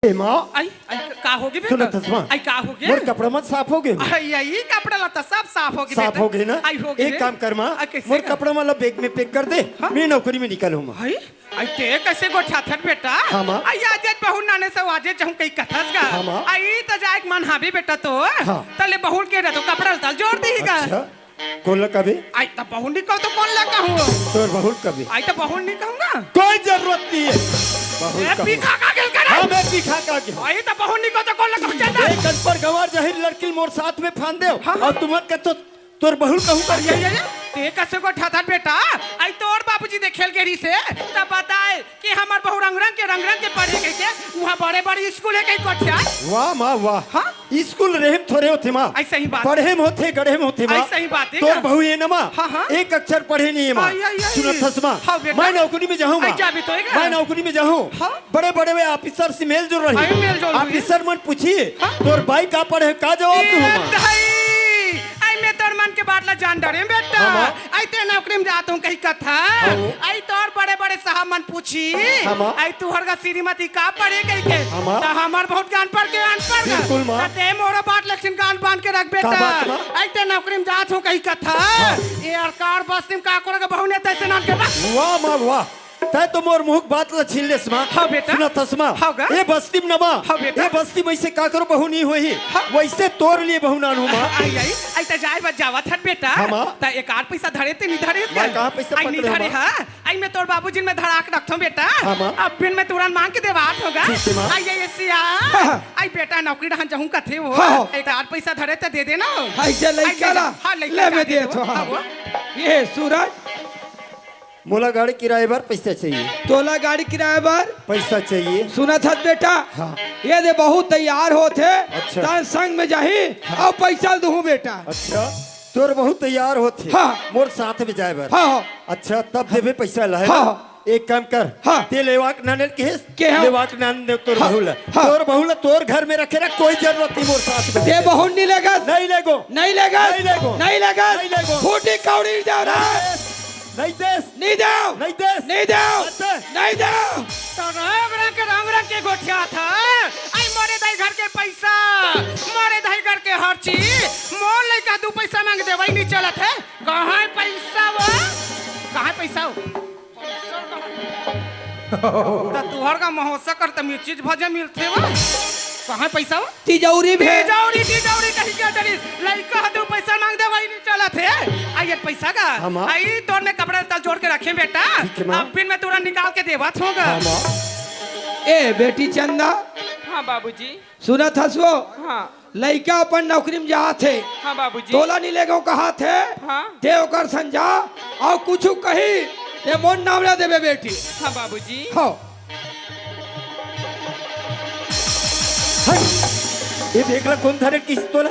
माँ आई आई का होगी सुनो बेटा तस्मा आई का होगी मोर कपड़ा मत साफ हो गए आई आई कपड़ा लता सब साफ होगी साफ हो गए ना आई होगी एक काम कर माँ कैसे मोर का? कपड़ा मतलब बैग में पैक कर दे हाँ? मैं नौकरी में निकलूँ माँ आई आई ते कैसे गो ठाठर बेटा हाँ, माँ। आई आज बहु नाने से आजे चाहूं कई कथस का हाँ, माँ। आई त जाए मन हाबी बेटा तो हाँ। तले बहुल के रह तो कपड़ा लता जोड़ दी का अच्छा कौन कभी आई त बहु निकल तो कौन लगा हूं तोर बहुत कभी आई त बहु नहीं कहूंगा कोई जरूरत नहीं है बहुत ए कभी पीखा का गेल कर हाँ मैं दिखा का गया आई त बहु निकल तो कौन लगा चल एक कल पर गवार जहिर लड़की मोर साथ में फान दे हाँ, और तुम के तो तोर बहुल कहूँ कर ये ते कैसे को ठाठर बेटा आई तोर बाबूजी दे खेल गेरी से तब बताए कि हमार बहु रंग रंग के पढ़े गई के वहां बड़े बड़े स्कूल है कई कोठिया वाह माँ वाह हाँ? स्कूल रहेम थोड़े होते माँ ऐसा ही बात पढ़े में होते गढ़े में होते माँ ऐसा ही बात है तोर क्या? बहु ये ना माँ हाँ, हाँ। एक अक्षर पढ़े नहीं है माँ आई, आई, आई। सुनो तस्मा हाँ, बेटा। मैं नौकरी में जाऊँ माँ आई, जा भी तो है क्या? मैं नौकरी में जाऊँ हाँ। बड़े बड़े वे ऑफिसर से मेल जोड़ आई, रही मेल जोड़ रही। ऑफिसर मन पूछिए हाँ। तोर भाई का पढ़े का जवाब दूँ ये माँ दही आई मैं तोर मन के बात ला जान डरे बेटा हाँ, माँ। आई ते नौकरी में जाता हूँ कहीं कथा हाँ। आई तोर बड़े बड़े साहब मन पूछी हाँ, माँ। आई तू हरगा श्रीमती का पढ़े गई के हाँ, माँ। तो हमार बहुत ज्ञान पढ़ के अनपढ़ बिल्कुल, माँ। ते मोरो बात लक्षण कान बांध के रख बेटा बात, माँ? आई ते नौकरी में जाता हूँ कहीं कथा ये सरकार बस निम का करेगा बहु ने तैसे नाम के बा वाह माँ वाह तै तो मोर मुख बात ला छीन लेस माँ हाँ, बेटा। सुना तस्मा हाँ, गा? ये बस्ती में ना माँ हाँ, बेटा। ये बस्ती में से का करो बहु नहीं हुई हाँ। वैसे तोर लिए बहु नानू माँ आई आई आई त जाए बस जावत हट बेटा हाँ, माँ। त एक आध पैसा धरे ते नहीं धरे मैं कहाँ पैसा आई पकड़े नहीं धरे माँ? हां आई मैं तोर बाबूजी में धड़ाक रखथो बेटा हाँ, माँ। अब बिन में तुरंत मांग के देवात होगा ठीक है, माँ। आई आई सिया हाँ। आई बेटा नौकरी रहन जाऊं कथे वो हाँ। एक आध पैसा धरे ते दे देना ऐसे लइका ला हां ले मैं दे तो हाँ। ये सूरज मोला गाड़ी किराए पर पैसा चाहिए तोला गाड़ी किराए पर पैसा चाहिए सुना था बेटा हाँ। ये दे बहुत तैयार होते अच्छा। तान संग में जाही और पैसा दूं बेटा अच्छा तोर बहुत तैयार होते हाँ। मोर साथ में जाए बर हाँ अच्छा तब देवे पैसा लाए हाँ। एक काम कर हाँ। ते लेवाक नाने के हम? लेवाक नान दे तोर हाँ। बहुला हाँ। तोर बहुला तोर घर में रखे रख कोई जरूरत नहीं मोर साथ में दे बहुत नहीं लगा नहीं लेगो नहीं लगा नहीं लेगो। नहीं लगा नहीं लेगो। फूटी कौड़ी दे रहा नहीं देस नहीं दो नहीं देस नहीं दो अच्छा। नहीं दो तो रंग रंग के गोठिया था आई मोरे दाई घर के पैसा मोरे दाई घर के हर चीज मोल लेका दू पैसा मांग दे वही नहीं चलत है कहाँ पैसा वो कहाँ पैसा वो तो तुहर का महोत्सव कर तम ये चीज भजे मिलते वो कहाँ पैसा वो तिजौरी भी तिजौरी कहीं क्या डरी लड़का दू पैसा मांग दे वही नहीं चलत है आई ये पैसा का हाँ, माँ। आई तोर में कपड़े तल जोड़ के रखे बेटा ठीक है, माँ। अब बिन में तुरंत निकाल के देवत होगा हाँ, माँ। ए बेटी चंदा हाँ बाबूजी सुना था सो हाँ लड़का अपन नौकरी में जा थे हाँ बाबूजी तोला नहीं लेगो कहा थे हाँ। देव कर संजा और कुछ कही ये मोन नाम ला देवे बेटी हाँ बाबूजी हो ये देख ला कौन थारे किस तोला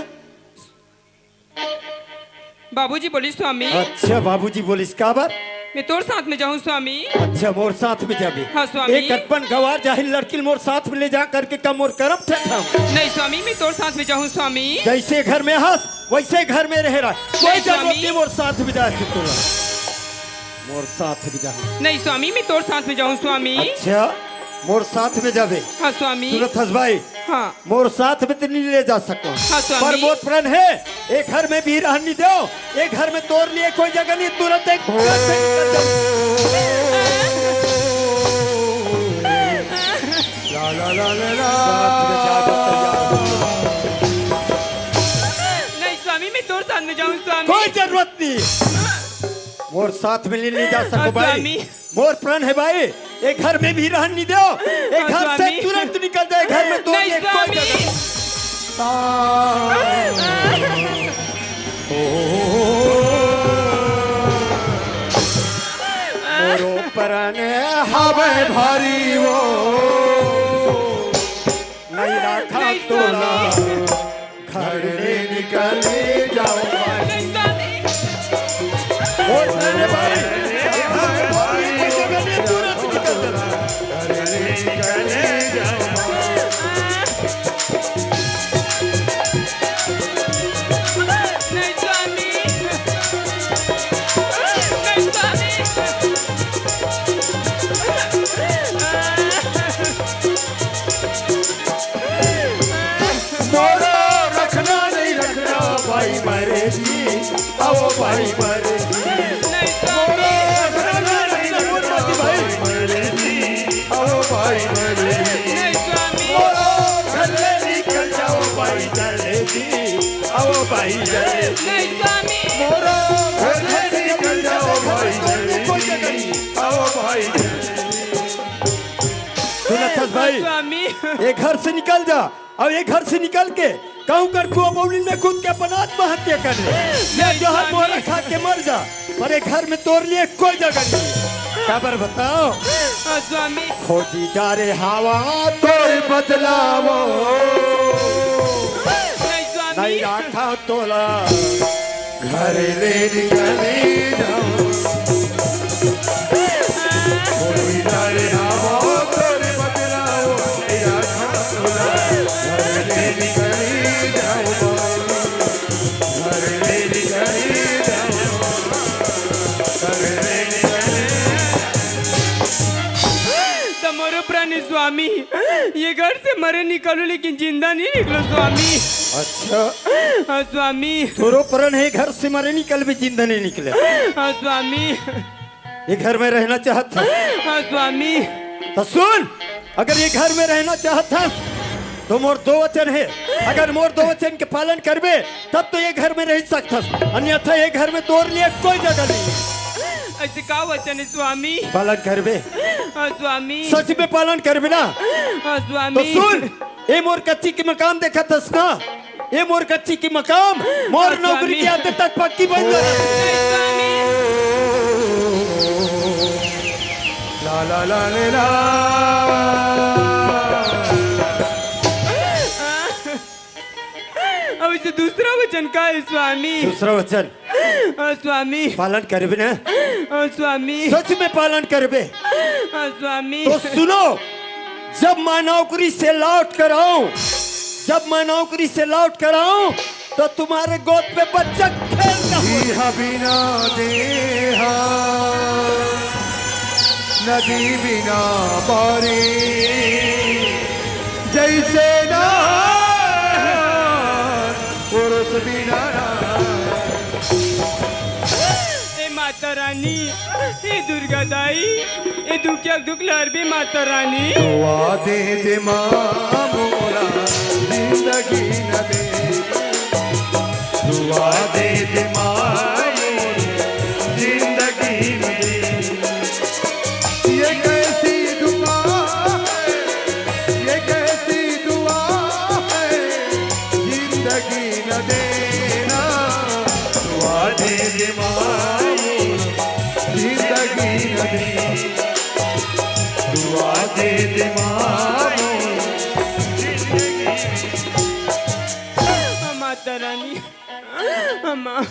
बाबूजी बोली स्वामी अच्छा बाबूजी बोलिस का बार मैं तोर साथ में जाऊँ स्वामी अच्छा मोर साथ में जाबे हाँ, स्वामी। एक कटपन गवार जाहिल लड़की मोर साथ में ले जा करके कम मोर करम ठठा नहीं स्वामी मैं तोर साथ में जाऊँ स्वामी जैसे घर में हंस वैसे घर में रह रहा कोई नहीं, जरूरत स्वामी। नहीं मोर साथ में जा तोला मोर साथ में जा नहीं स्वामी मैं तोर साथ में जाऊँ स्वामी अच्छा मोर साथ में जाबे हाँ स्वामी सूरत हस भाई हाँ मोर साथ में तो नहीं ले जा सको हाँ, स्वामी। पर मोर प्रण है एक घर में भी रहने दो एक घर में तोड़ लिए कोई जगह नहीं तुरंत एक घर से निकल जाओ। ला ला ला ला ला साथ में जाकर तैयार हो। नहीं स्वामी मैं तोर साथ में जाऊँ स्वामी कोई जरूरत नहीं मोर साथ में ले जा सको हाँ, भाई स्वामी। मोर प्रण है भाई एक घर में भी रहने दो एक हाँ, घर से स्वामी। तुरंत निकल जाए घर में तोड़ नहीं लिए कोई स्वामी जगह मोरो परन हवे भारी वो नहीं रखा नहीं, तोला स्वामी। घर ले निकले जाओ नहीं स्वामी मोर परन भाई कोई जगह नहीं तुरंत निकल जाओ नहीं स्वामी नहीं स्वामी भाई मरे नहीं स्वामी भाई आओ भाई मरे नहीं स्वामी घर से निकल जाओ भाई जल्दी आओ भाई जल्दी नहीं स्वामी मोरा घर से निकल जाओ भाई जल्दी आओ भाई सुनत भाई स्वामी ये घर से निकल जा और ये घर से निकल के कहूँ कर कुआ बौली में कूद के अपन आत्महत्या कर ले या जहर मोहरा खा के मर जा पर ये घर में तोड़ लिए कोई जगह नहीं खबर बताओ स्वामी खोजी जा रे हवा तोड़ बदलावो नहीं स्वामी नहीं राखा तोला घर ले निकले जाओ खोजी जा रे हवा तोड़ बदलावो नहीं राखा तोला घर ले निकले जाओ घर ले निकले जाओ घर ले निकले तुम्हारे प्राणी स्वामी ये घर से मरे निकलो लेकिन जिंदा नहीं निकलो स्वामी अच्छा स्वामी तोरो प्रण है घर से मरे निकल भी जिंदा नहीं निकले स्वामी ये घर में रहना चाहता स्वामी तो सुन अगर ये घर में रहना चाहता तो मोर दो वचन है अगर मोर दो वचन के पालन करबे तब तो ये घर में रह सकता अन्यथा ये घर में तोड़ लिए कोई जगह नहीं ऐसे का वचन है स्वामी पालन करबे स्वामी सच में पालन करबे ना तो स्वामी सुन ये मोर कच्ची की मकाम देखा थस ना ये मोर कच्ची की मकाम मोर नौकरी की आदत तक पक्की बन गई नहीं स्वामी ला ला ला ला अब इसे दूसरा वचन का है स्वामी दूसरा वचन स्वामी पालन करबे ना स्वामी सच में पालन करबे स्वामी तो सुनो जब मैं नौकरी से लौट कर आऊं जब मैं नौकरी से लौट कर आऊं तो तुम्हारे गोद पे बच्चा खेलता हुआ बिना देहा नदी बिना पारी जैसे ना पुरुष बिना ए माता रानी ए दुर्गा दाई ए दुखिया दुखलहर भी माता रानी दुआ दे दे मामोला जिंदगी न दे दुआ दे दे मामोला जिंदगी न दे ये कैसी दुआ है ये कैसी दुआ है जिंदगी न देना दुआ दे दे मामोला जिंदगी न दे दुआ दे दे माता रानी माँ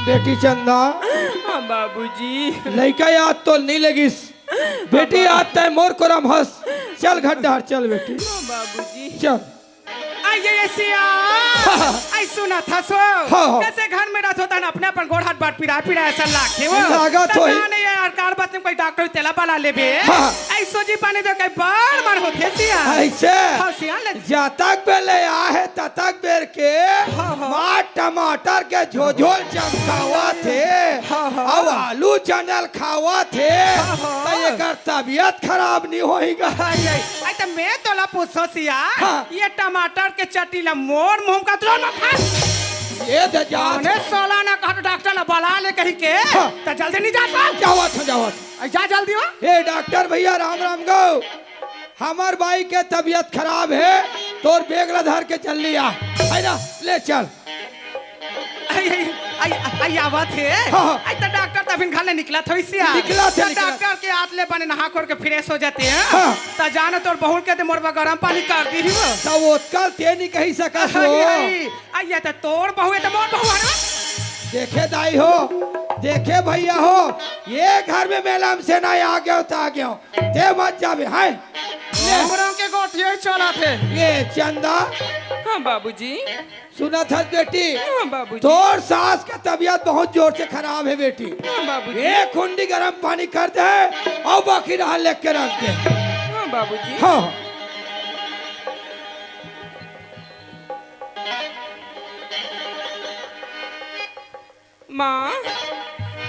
बेटी चंदा बाबूजी लड़का याद तो नहीं लगिस बेटी याद तय मोर को राम हंस चल घड्डा चल बेटी बाबूजी चल आइए सिया आई सुना था सो हाँ। कैसे घर में रहत होता ना अपने अपन गोड़ हाथ बाट पिरा पिरा ऐसा लाखे वो लागत होई। नहीं यार कार बात में कोई डॉक्टर तेला बाला लेबे हाँ। आई सोजी पाने जो कई बार बार होते सिया ऐसे हाँ सिया ले जातक बेले आहे ततक बेर के माँ टमाटर के झोझोल चमकावा थे अब आलू चनल खावा थे तो ये कर तबीयत खराब नहीं होएगा आई तो मैं तोला पूछो सिया हाँ। ये टमाटर के चटीला मोर मुंह का तो ना खा ये तो जात ने सोला ना कहा डॉक्टर ना बुला ले कहीं के हाँ। तो जल्दी नहीं जाता जावत जावत जा जल्दी हो हे डॉक्टर भैया राम राम गो हमार भाई के तबीयत खराब है तोर बेगला धर के चल लिया है ना ले चल आई आवत है हाँ। आई तो डॉक्टर तभी खाने निकला था इसी निकला था, निकला। डॉक्टर के हाथ ले बने नहा कर के फ्रेश हो जाते हैं हाँ। तो जाने तोर बहुल के मोर गरम पानी कर दी ही वो तो वो कल ते नहीं कही सका हो आई तो तोर बहु है तो मोर बहु है ना देखे दाई हो देखे भैया हो ये घर में मेला से ना आ गया तो आ गया ते मत जावे है हमरों के गोठिए चला थे ये चंदा हाँ बाबूजी सुना था बेटी हाँ बाबूजी तोर सास का तबीयत बहुत जोर से खराब है बेटी हाँ बाबूजी एक खुंडी गर्म पानी कर दे और बाकी रहा लेके के रख दे हाँ बाबूजी हाँ माँ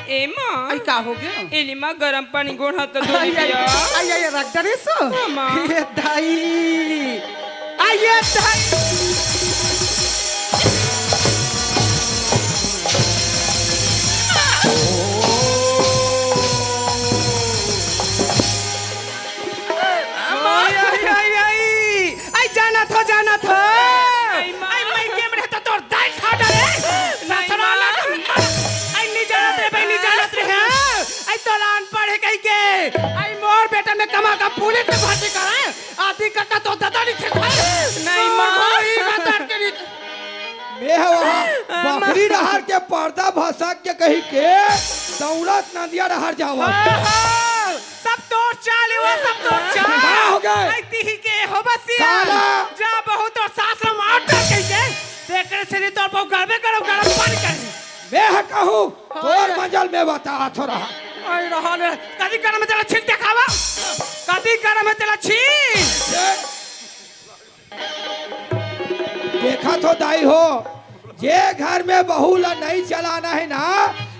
ए माँ आई का हो गया एली माँ गरम पानी गोड़ हाथ धो आई दिया आई रख दे सो हाँ, माँ। ये दाई आइए दाई आई जाना था आई मैं गेम रहता तोर दाई खा डाले ससुरा आई नहीं जानत रे भाई नहीं जानत रे आई तोलान पढ़े कहीं के आई मोर बेटा में कमा का पुलिस में भर्ती करे आदि का तो दादा नहीं थे नहीं, माँ। कोई बात के नहीं मैं बकरी रहर के पर्दा भसक के कही के दौलत नदिया रहर जावा सब तोड़ चाले वो सब तोड़ चाल क्या हो गए? आई तिही के हो बसिया काला। जा बहुत और सासरा मार कर कहीं के देख रे से तोर बहु गरबे गरम पानी कर मैं कहूँ तोर मंजल में बता थोड़ा आई रहा ले कदी गरम में तेरा छीन दिखावा कदी गरम में तेरा छीन देखा तो दाई हो जे घर में बहू ला नहीं चलाना है ना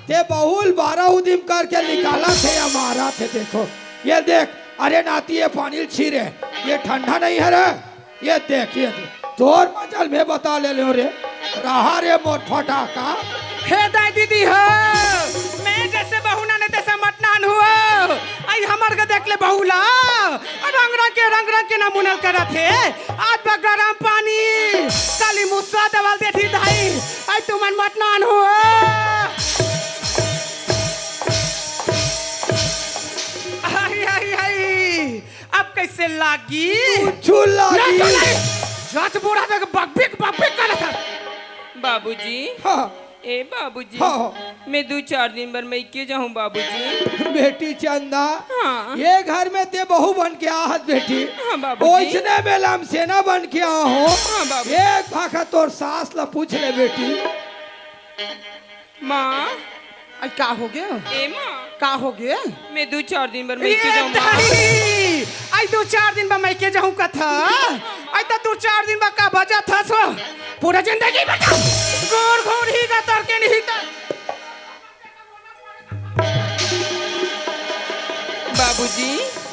ते बहुल 12 उदिम करके निकाला थे या मारा थे देखो ये देख अरे नाती ये पानी छीरे ये ठंडा नहीं है रे ये देख तोर मंजल में बता ले लो रे रहा रे मोट फटाका हे दाई दीदी हो मैं जैसे बहू ना तैसे मतनान हुआ आई हमार के देख ले बहुला रंग रंग के नमूनल करा थे आज बा गरम पानी काली मुस्सा दवाल देती दाई आई तुमन मतनान हुआ आई आई आई अब कैसे लागी चूल्हा जात बुढ़ा तक बकबिक करा था बाबूजी हाँ ए बाबूजी हाँ मैं 2-4 दिन भर मैं के जाऊँ बाबूजी बेटी चंदा हाँ। ये घर में ते बहू बन के आहत बेटी हाँ, बाबूजी। ओइसने में लम सेना बन के आहो हाँ, बाबूजी। एक भाखा तोर सास ला पूछ ले बेटी माँ आई का हो गया ए माँ का हो गया मैं 2-4 दिन भर मैं ये के जाऊँ दाई आई 2-4 दिन बा मैं के जाऊँ का था आई तो 2-4 दिन बा का बजा था सो पूरा जिंदगी बता गोर घोर ही का तर के नहीं था बाबूजी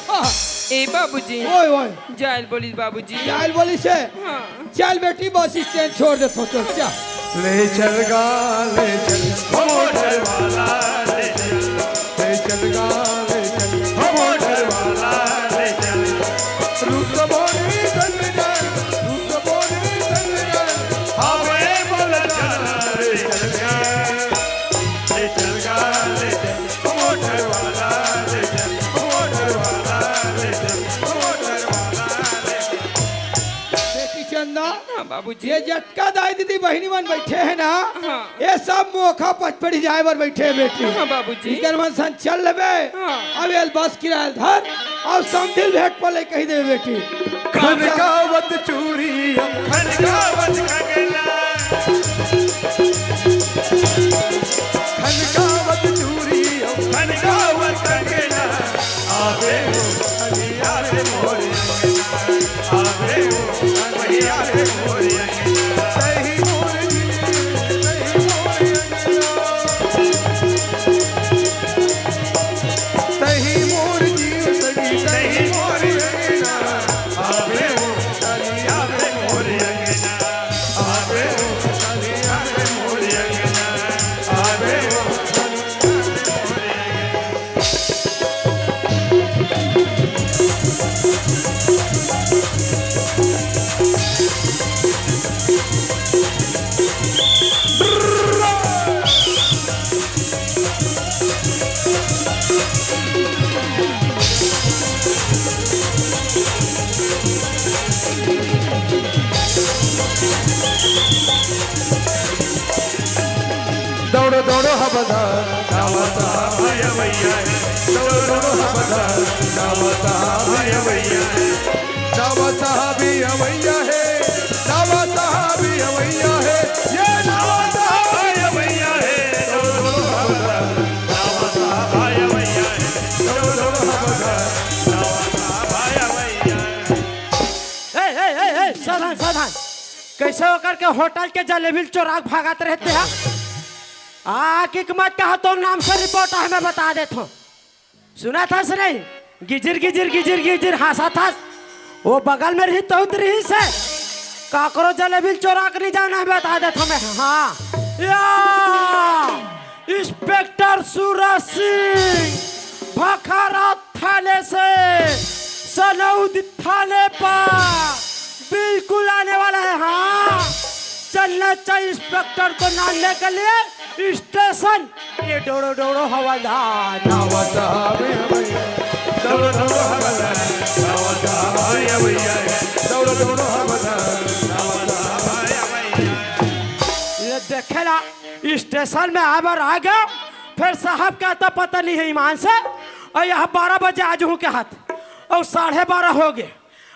हाँ, ए बाबूजी ओए ओए जायल बोली बाबूजी जाइल बोली से हाँ चल बेटी बस स्टैंड छोड़ दे तो चल ले चल गा ले चल हो मोटर वाला ले चल गा ले चल हो मोटर वाला ले चल रुक बोली चल जा रुक बोली चल जा हवे बोल चल ले चल गा ले चल हो मोटर वाला ले चल हो मोटर वाला ले चल हो मोटर वाला ले चल बेटी चंदा हाँ बाबूजी ये जटका दाई दीदी बहनी मन बैठे हैं ना हाँ। ये सब मोखा पचपड़ी जाए बर बैठे हैं बेटी हाँ बाबूजी इकर मन सन चल लेबे हाँ। अब ये बस किराया धर और समझिल भेंट पर ले कही दे बेटी खनकावत चूरी खनकावत खगला खनकावत चूरी खनकावत खगला आवे अलिया रे मोरे आवे अलिया रे मोरे सही मोरे सही मोरे सही मोरे आवे अलिया रे मोरे आवे अलिया रे मोरे आवे दौड़ो दौड़ो हबदा नावता आय भैया दौड़ो दौड़ो हबदा नावता आय भैया नावता भी भैया है नावता भी भैया है ये नावता आय भैया है दौड़ो दौड़ो हबदा नावता आय भैया है दौड़ो दौड़ो हबदा नावता आय भैया सावधान सावधान कैसे होकर के होटल के जलेबी चोराक भागत रहते हैं हकीकत कहा तो नाम से रिपोर्ट है मैं बता देता हूँ। सुना था से नहीं गिजिर गिजिर गिजिर गिजिर हंसा था वो बगल में रही तो रही से काकरो जलेबी चोरा कर नहीं जाना है बता देता हूँ मैं। हाँ या इंस्पेक्टर सूरज सिंह भखारा थाने से सनौद थाने पर बिल्कुल आने वाला है। हाँ चलना चाहिए इंस्पेक्टर को नालने के लिए स्टेशन। ये डोड़ो डोड़ो हवलदार नावा साहब है भैया दौड़ो दौड़ो हवलदार नावा साहब है भैया दौड़ो दौड़ो हवलदार नावा साहब है भैया। ये देखेला स्टेशन में आबर आ गया फिर साहब का तो पता नहीं है ईमान से और यहाँ 12 बजे आज हूँ के हाथ और 12:30 हो गए।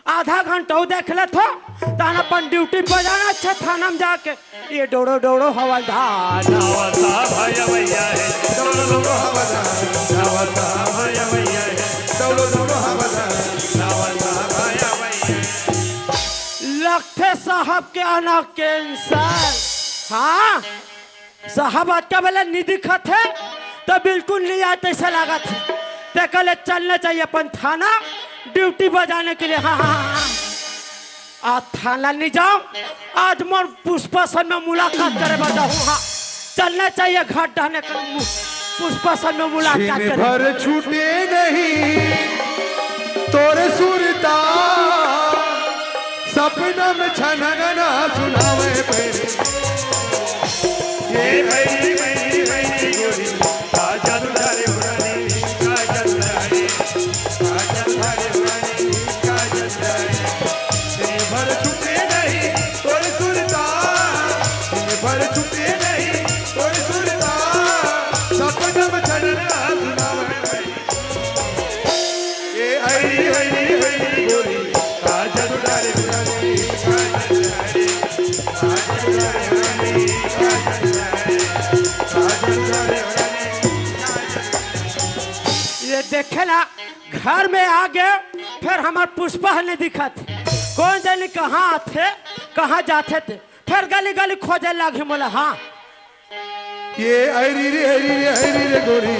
आधा घंटा वो देख ले था ताना अपन ड्यूटी पर जाना अच्छा थाना में जाके ये डोड़ो डोड़ो हवलदार नावा साहब है भैया दौड़ो दौड़ो हवलदार नावा साहब है भैया दौड़ो दौड़ो हवलदार नावा साहब है भैया। लगते साहब के आना कैंसर। हाँ साहब आज का बेला नहीं दिखत है तो बिल्कुल नहीं आते ऐसा लगा था ते कल चलना चाहिए अपन थाना ड्यूटी बजाने के लिए। हाँ हाँ हाँ आज थाना नहीं जाओ आज मोर पुष्पा सन में मुलाकात करे बजाऊँ। हाँ चलना चाहिए घाट डालने का पुष्पा सन में मुलाकात छीन करे। भर छूटे नहीं तोरे सुरता सपना में छनगना सुनावे पेरे ये भई भई भई गोरी आजा दुलारे उड़ानी आजा दुलारे उड़ानी आजा दुलारे छीन भर छूटे नहीं तोरे सुरता छीन भर छूटे नहीं तोरे सुरता सपना में छनगना सुनावे पेरे ये हरी हरी हरी गोरी आजा दुलारे उड़ानी आजा दुलारे उड़ानी आजा दुलारे ये देखे ना घर में आ गए फिर हमार पुष्पा ने दिखा थे कौन जाने कहाँ थे कहाँ जाते थे फिर गली गली खोजे लगे बोला। हाँ ये हरी रे गोरी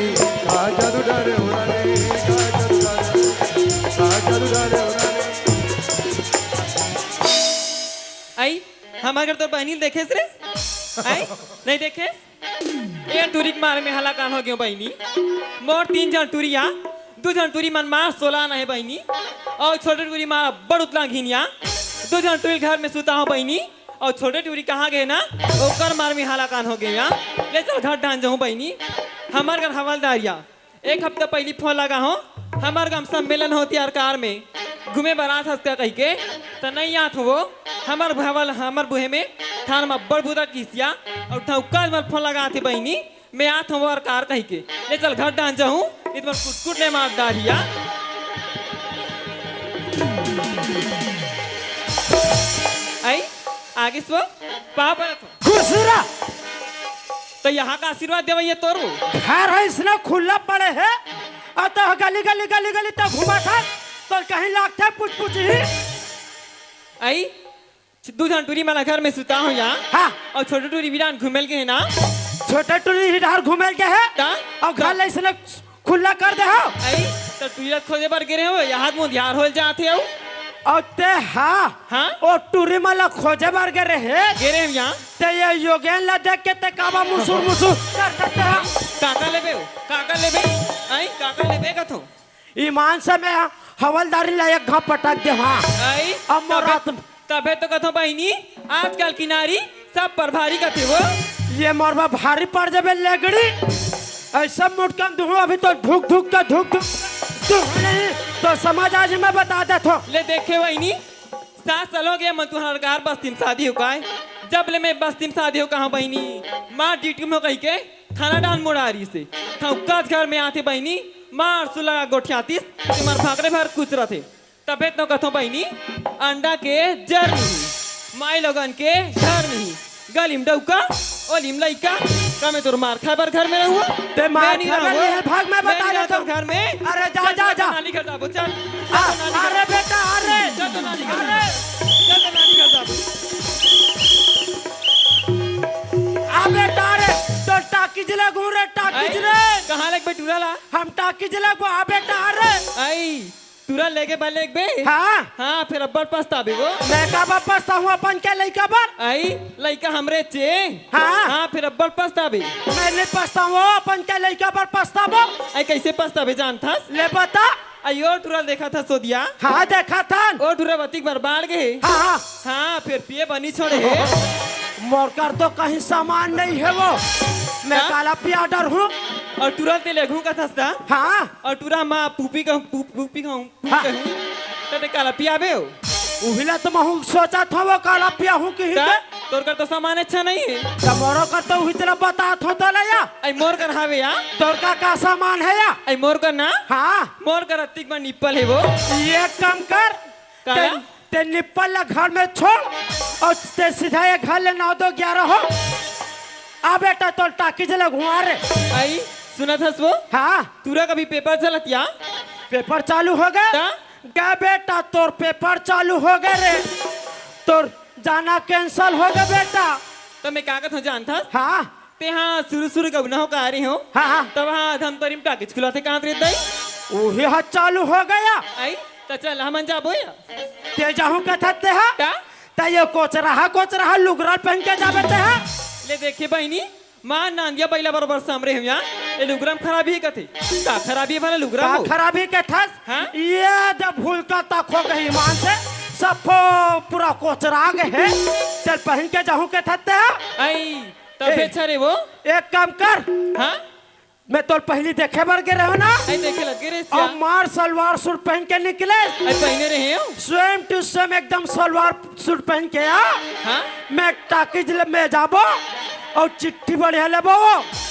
आजा दुलारे उड़ानी आजा दुलारे उड़ानी। आई हमारे घर तो बहनी देखे रे आई नहीं देखे ये टूरी के मारे में हला कान हो गयो बहनी मोर 3 जन टूरिया 2 जन टूरी मन मार 16 ना है बहनी और छोटे टूरी मार बड़ उतला घिनिया 2 जन टूरी घर में सुता हो बहनी और छोटे टूरी कहाँ गए ना ओकर मार में हला कान हो गया। ले चल घर डान जाऊँ बहनी हमार घर हवलदारिया 1 हफ्ता पहले फोन लगा हो हमार गाँव सम्मेलन होती यार कार में घूमे बारात हंसता कह के तो नहीं आत हो हमार भवल हमार बुहे में थान में बड़ बुदा किसिया और ठौका मत फोन लगा थे बहनी मैं आत हूँ और कार कह के ले चल घर डांस जाऊँ इतना कुट ने मार डालिया। आई आगे सो पाप खुशरा तो यहाँ का आशीर्वाद देवा ये तोरू घर है इसने खुला पड़े है और तो गली गली गली गली तक घुमा था तो कहीं लागते पूछ पूछ ही। आई 2 जन टूरी माला घर में सुता हूँ यहाँ हाँ और छोटे टूरी विरान घुमेल के है ना छोटे टूरी हिडार घुमेल के है ता? और घर ले इसने खुला कर दे हो आई तो टूरी खोजे पर गिरे हो यहाँ मुँह ध्यान हो जाते हो और ते हाँ हाँ ओ टूरी माला खोजे बार के रहे गिरे हम यहाँ ते ये योगेन ला देख के ते काबा मुसुर मुसुर करते हैं। काका लेबे हो काका लेबे आई काका लेबे का थो ईमान से मैं हवलदारी ला एक घाप पटक दे। हाँ आई अब मोरा तबे तो कथो बहनी आजकल किनारी सब पर भारी कथे वो ये मोरबा भारी पड़ जाबे लेगड़ी ऐसा मुटकन दूँ अभी तो धुक धुक का धुक धुक नहीं तो समझ आज मैं बता देता हूँ। ले देखे बहनी 7 साल हो गए मैं तुम्हारे घर बस्ती में शादी हो का जब ले मैं बस्ती में शादी हो कहा बहनी माँ ड्यूटी में कही के खाना डाल मुरारी से काज घर में आते बहनी मार सुलगा गोठियातीस तुम्हारे भाकरे भर कुछ रहे तबे तो कथो बहनी अंडा के जर नहीं माई लोगन के घर नहीं गलिम डौका ओलिम लइका कमे तोर मार खाबर घर में रहूँ ते मार खाबर में है, भाग मैं बता देता हूँ। घर में अरे जा जा जा नानी घर जाबो चल अरे बेटा अरे चल तो नानी घर अरे चल तो नानी घर जाबो आ बेटा अरे तो टाकी तुरा ला हम टाकी लगवा आ बेटा अरे आई तुरा लेके पहले एक बे हाँ हाँ फिर अब्बर पछतावे वो मैं का वापस हूँ अपन के लड़का पर आई लइका हमरे चे हाँ। हाँ फिर अब्बर पछतावे मैं नहीं पछताऊँ अपन के लड़का पर पछतावो आई कैसे पछतावे जानता ले बता अयो टुरा देखा था सोदिया हाँ देखा था ओ टुरा बतिक बर्बाद गए हाँ हाँ हाँ फिर पिए बनी छोड़े है मोर कर तो कहीं सामान नहीं है वो मैं हाँ? काला पियाडर हूँ और टुरा ते लेघू का थसदा हाँ और टुरा माँ पूपी का पूपी खाऊं हाँ। ते काला पियाबे हो उहिला तो मैं सोचा था वो काला पिया हूँ कि का तोर कर तो सामान अच्छा नहीं है जब मोरो कर तो हुई तरह बता थो तो ले या आई मोर कर हावे या तोर का सामान है या आई मोर कर ना हाँ मोर कर अतिक में निप्पल है वो ये काम कर काला? ते निप्पल ला घर में छोड़ और ते सीधा ये घर ले 9-2-11 हो आ बेटा तो टाकी जला घुमा रे आई सुना था वो हाँ तुरा कभी पेपर चलत या पेपर चालू हो गया का? क्या बेटा तोर पेपर चालू हो गए रे तोर जाना कैंसल हो गया बेटा तो मैं कागज हो जानता हाँ ते हाँ शुरू का गुनाह का आ रही हो हाँ हाँ तब हाँ हम तोरिम टाकिज खुलाते कहाँ रहता है वही हाथ चालू हो गया आई तो चल हम जाबो या ते जाहू कथा ते हा का ते ये कोच रहा लुगरा पहन के जाबे ते हा ले देखिए बहनी मां नांदिया पहिला बरोबर सामरे हम यहाँ ये लुगराम खराबी है कथे का खराबी है भला लुगराम का हो खराबी के था हाँ? ये जब भूल का तक हो गई ईमान से सब पूरा कोचरा गए है चल पहन के जाहू के थते हा आई तब अच्छा रे वो एक काम कर हाँ मैं तो पहली देखे बर के रहो ना आई देखे लगे रे और मार सलवार सूट पहन के निकले आई पहने रहे हो स्वयं टू स्वयं एकदम सलवार सूट पहन के आ हाँ मैं टाकीज में जाबो और चिट्ठी बढ़िया लेबो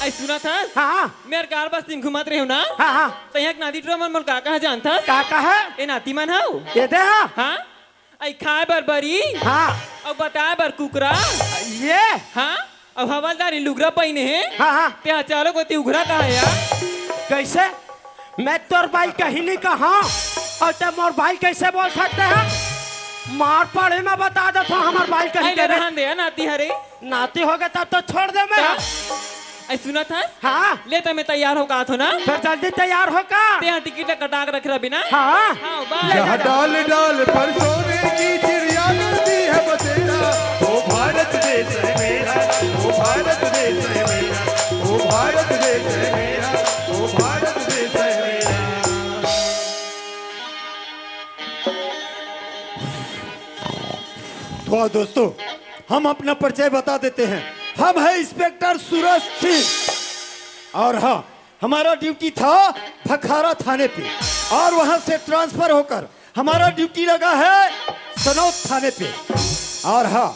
आई सुना था हाँ मेरे कार बस दिन घुमात रहे हो ना हाँ हाँ तो यहाँ नादी ट्रो मन का कहा जानता काका है ए नाती मन हाउ ये दे हाँ हाँ आई खाए बरबरी हाँ और बताए बर कुकरा ये हाँ अब हवलदारी लुगरा पहिने है हाँ हाँ ते चारों को ती उघरा कहा है यार कैसे मैं तोर भाई कहीं नहीं कहा और तब मोर भाई कैसे बोल सकते हैं मार पड़े मैं बता देता हूँ हमार भाई कहीं आई के रहन दे नाती हरे नाती हो गए तब तो छोड़ दे मैं आई सुना था हाँ ले तो मैं तैयार हो का थो ना फिर जल्दी तैयार हो का ते यहाँ टिकट कटा के रख रहा बिना हाँ हाँ बाय जहाँ डाल डाल पर सोने की चिड़िया मिलती है बसेरा वो भारत देश है मेरा वो भारत देश है मेरा वो भारत देश है मेरा वो भारत देश है मेरा तो दोस्तों हम अपना परिचय बता देते हैं हम है इंस्पेक्टर सूरज सिंह और हाँ हमारा ड्यूटी था फखारा थाने पे और वहां से ट्रांसफर होकर हमारा ड्यूटी लगा है सनौत थाने पे और हाँ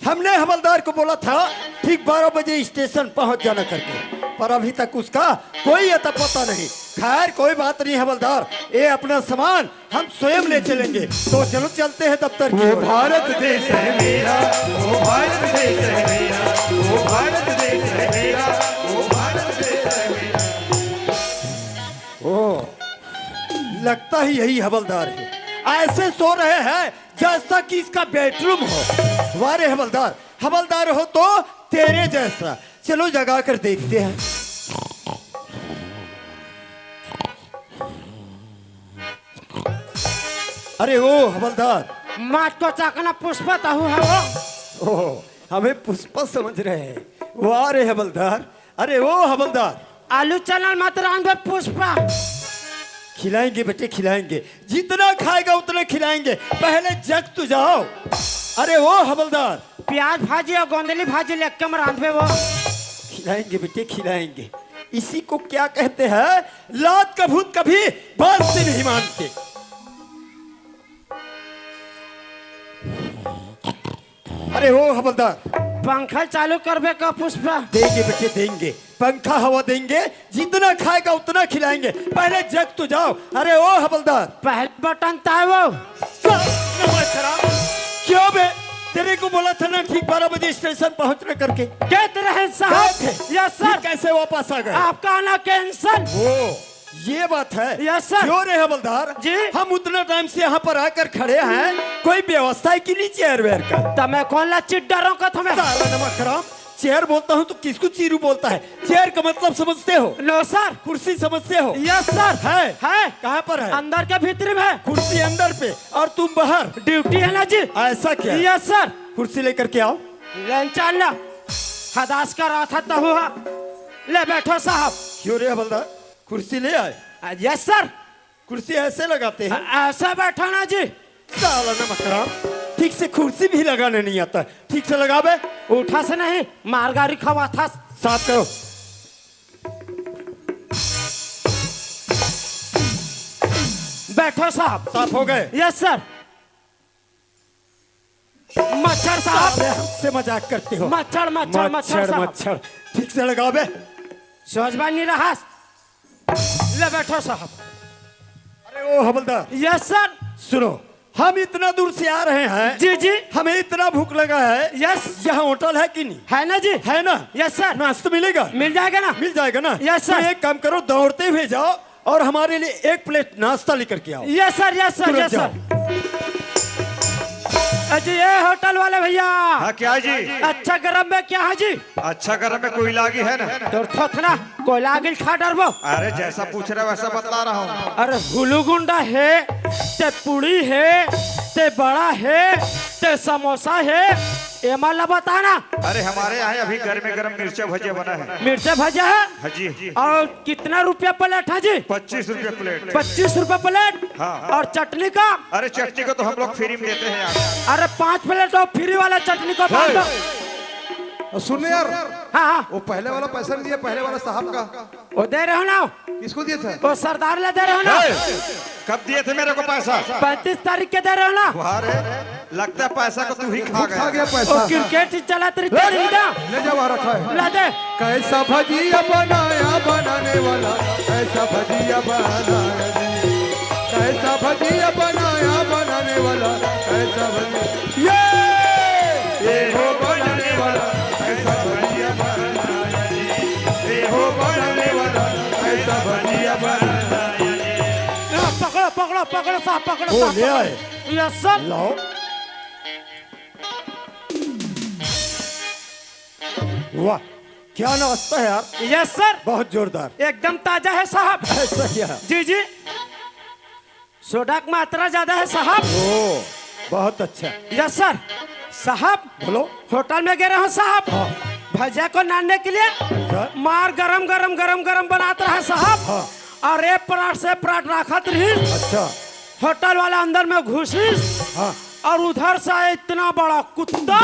हमने हवलदार को बोला था ठीक 12 बजे स्टेशन पहुंच जाना करके पर अभी तक उसका कोई अता पता नहीं खैर कोई बात नहीं हवलदार ये अपना सामान हम स्वयं ले चलेंगे तो चलो चलते हैं दफ्तर की वो ओर। भारत देश है मेरा वो भारत देश है मेरा वो भारत देश है मेरा वो भारत देश है मेरा ओ, लगता ही यही हवलदार है ऐसे सो रहे हैं जैसा कि इसका बेडरूम हो वारे हवलदार हवलदार हो तो तेरे जैसा चलो जगा कर देखते हैं अरे ओ हवलदार माट को चाकना पुष्प ताहू है वो ओ हमें पुष्पा समझ रहे हैं वाह रे हवलदार अरे ओ हवलदार आलू चना मत रांधे पुष्पा खिलाएंगे बेटे खिलाएंगे जितना खाएगा उतना खिलाएंगे पहले जग तो जाओ अरे वो हवलदार प्याज भाजी और गोंदली भाजी लेके कम रांधे वो खिलाएंगे बेटे खिलाएंगे इसी को क्या कहते हैं लात का भूत कभी बात से नहीं मानते अरे वो हवलदार पंखा चालू करबे का पुष्पा देंगे बेटे देंगे पंखा हवा देंगे जितना खाएगा उतना खिलाएंगे पहले जग तो जाओ अरे ओ हवलदार पहले बटन था वो क्यों बे तेरे को बोला था ना ठीक 12 बजे स्टेशन पहुंचना करके कहते रहे गए साहब थे यस फिर सर कैसे वापस आ गए आपका आना कैंसल ओ ये बात है यस सर क्यों रे हवलदार जी। हम उतना टाइम से यहाँ पर आकर खड़े हैं कोई व्यवस्था है कि नहीं चेयर वेयर का तमें कौन ला चिट डरो का तुम्हें साला नमक हराम चेयर बोलता हूँ तो किसको चीरू बोलता है? चेयर का मतलब समझते हो? No sir. कुर्सी समझते हो? Yes sir. है कहाँ पर है? अंदर के भीतर में। कुर्सी अंदर पे और तुम बाहर। ड्यूटी है ना जी। ऐसा क्या? Yes sir. कुर्सी लेकर के आओ। लेन चल ला हदास का रहा था तो हुआ। ले बैठो साहब। क्यों रे हवलदार, कुर्सी ले आए? Yes sir. कुर्सी ऐसे लगाते हैं? ऐसा बैठा ना जी। साला नमकराम, ठीक से कुर्सी भी लगाने नहीं आता। ठीक से लगा बे। उठा से नहीं मारगारी खवा था। साफ करो। बैठो साहब। साफ हो गए? Yes sir. मच्छर साहब। साले हमसे मजाक करते हो? मच्छर मच्छर मच्छर मच्छर साहब। मच्छर। ठीक से लगा बे। सोचबा नहीं रहा। ले बैठो साहब। अरे ओ हवलदार, यस सर। सुनो, हम इतना दूर से आ रहे हैं। जी जी। हमें इतना भूख लगा है। यस। यहाँ होटल है कि नहीं? है ना जी। है ना? Yes sir. नाश्ता मिलेगा? मिल जाएगा ना। मिल जाएगा ना? Yes sir. तो एक काम करो, दौड़ते हुए जाओ और हमारे लिए एक प्लेट नाश्ता लेकर के आओ। यस सर यस सर तुरंत यस सर। जी ये होटल वाले भैया। हाँ क्या जी? अच्छा गरम में क्या है जी? अच्छा गरम में कोई लागी है ना? तो थोथना कोयला गिल खा डरबो। अरे जैसा पूछ रहे वैसा बतला रहा हूँ। अरे हुलूगुंडा है, ते पुड़ी है, ते बड़ा है, ते समोसा है। ये माला बताना। अरे हमारे यहाँ अभी गर्म गरम मिर्चा भजिया बना है। मिर्चा भजा है। हाँ जी। और कितना रुपया प्लेट है जी? 25 रुपये प्लेट। 25 रुपया प्लेट। हाँ। और चटनी का? अरे चटनी को तो हम लोग फ्री में देते हैं यार। अरे 5 प्लेट और फ्री वाला चटनी को बांध दो। सुन यार, हाँ हाँ वो पहले वाला पैसा नहीं दिया, पहले वाला साहब का वो दे रहे हो ना? किसको दिए थे? वो सरदार ले दे रहे हो ना? कब दिए थे मेरे को पैसा? 35 तारीख के दे रहे हो ना? अरे लगता है पैसा को तू ही खा खा गया। गया वो पैसा। क्रिकेट चला तेरी तेरी ना। ले जा, वहाँ रखा है। ला दे। कैसा भजिया बनाया बनाने वाला, कैसा भजिया बनाया जी। कैसा भजिया बनाया बनाने वाला, कैसा भजिया ये हो बनाने वाला, कैसा भजिया बनाया जी। ये हो बनाने वाला, कैसा भजिया बनाया जी। पकड़ो पकड़ो पकड़ो साहब पकड़ो वो साहब, ले पकड़ो। आए। Yes sir. लाओ। वाह, क्या नाश्ता है यार, यस सर। बहुत जोरदार। एकदम ताजा है साहब। ऐसा क्या? जी जी। सोडा की मात्रा ज्यादा है साहब। ओ, बहुत अच्छा। Yes sir. साहब बोलो। होटल में गए रहो साहब। हाँ। भजिया को नानने के लिए अच्छा। मार गरम गरम गरम गरम बनाता है साहब। हाँ। और एक पराठ से पराठ रखत रही। अच्छा। होटल वाला अंदर में घुसी हाँ। और उधर से आया इतना बड़ा कुत्ता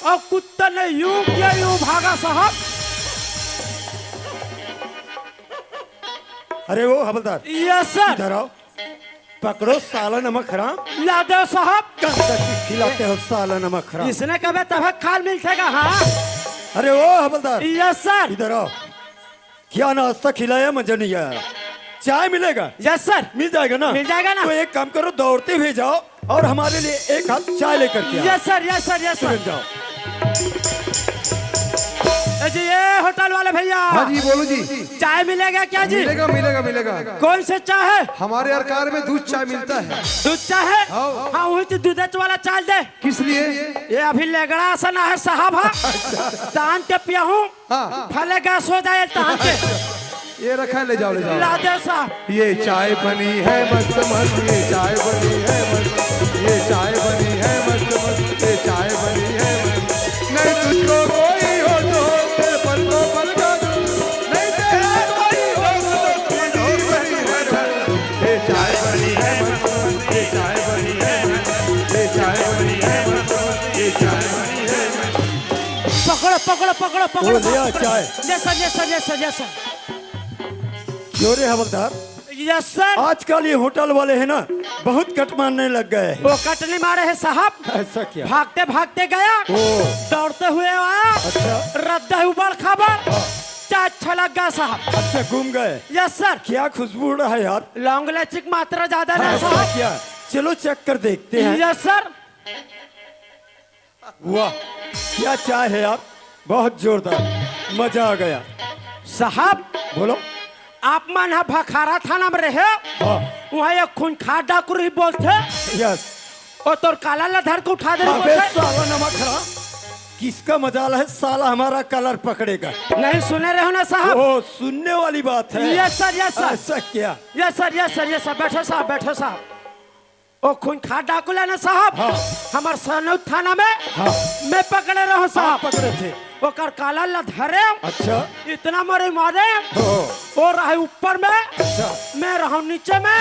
और कुत्ता ने यूं किया यूं भागा साहब। अरे वो हवलदार, यस सर। इधर आओ। पकड़ो साला नमक हराम। ला दो साहब। गंदा चीज खिलाते हो साला नमक हराम। इसने कभी तभी खाल मिलतेगा। हाँ अरे वो हवलदार, यस सर। इधर आओ। क्या नाश्ता खिलाया, मुझे नहीं आया। चाय मिलेगा? Yes sir. मिल जाएगा ना? मिल जाएगा ना? तो एक काम करो, दौड़ते हुए जाओ और हमारे लिए एक हाथ चाय लेकर के आओ। Yes sir yes sir yes तुरंत सर। जाओ। जी ये होटल वाले भैया। हाँ जी, बोलो जी। चाय मिलेगा क्या जी? मिलेगा मिलेगा मिलेगा। कौन से चाय है? हमारे यार कार में दूध चाय मिलता है। दूध चाय है? हाँ। हाँ वही तो दूध वाला चाय दे। किस लिए? ये अभी लेगड़ा सना है साहब। हाँ तान के पिया हूँ। हाँ। फले गैस हो जाए तान के। ये रखा है, ले जाओ ले जाओ। ला दे साहब। ये चाय बनी है मस्त मस्त, ये चाय बनी है मस्त, ये चाय बनी है मस्त मस्त, ये चाय बनी है मस्त। नहीं तुझको कोई हो तो तेरे पल को पल का दूं, नहीं तेरा कोई हो तो तेरी बनी है मस्त। ये चाय बनी है मस्त मस्त, ये चाय बनी है मस्त, ये चाय बनी है मस्त मस्त, ये चाय बनी है मस्त। पकड़ो पकड़ो पकड़ो पकड़ो। वो लिया चाय। Yes sir yes sir yes sir yes sir. क्यों रे हवलदार, यस सर। आजकल ये होटल वाले हैं ना, बहुत कट मारने लग गए हैं। वो कटने मारे है साहब। ऐसा क्या? भागते भागते गया, ओ। दौड़ते हुए आया। अच्छा। रद्दा उबड़ खबर चाय अच्छा लग गया साहब। अच्छा, घूम गए। Yes sir. क्या खुशबू उड़ रहा है यार। लौंग इलायची की मात्रा ज्यादा ना ऐसा साहब। क्या? चलो चेक कर देखते हैं। Yes sir. वाह, क्या चाय है यार, बहुत जोरदार, मजा आ गया। साहब बोलो। आप मन भखारा थाना में रहे, हाँ। वहाँ एक खूंखार डाकू ही बोलते। यस। और तोर काला लधर को उठा दे अबे साला नमक हराम, किसका मजाल है साला हमारा कलर पकड़ेगा। नहीं सुने रहे हो ना साहब? ओ सुनने वाली बात है। Yes sir, yes sir. ऐसा क्या? Yes sir, yes sir, yes sir. बैठो साहब, बैठो साहब। ओ खूंखार डाकू है ना साहब? हाँ। हमार सनौत थाना में हाँ। मैं पकड़े रहो आप साहब। पकड़े थे? ओकर काला लधरे अच्छा। इतना मारे मारे ओ वो रहे ऊपर में, अच्छा। मैं रहा नीचे में,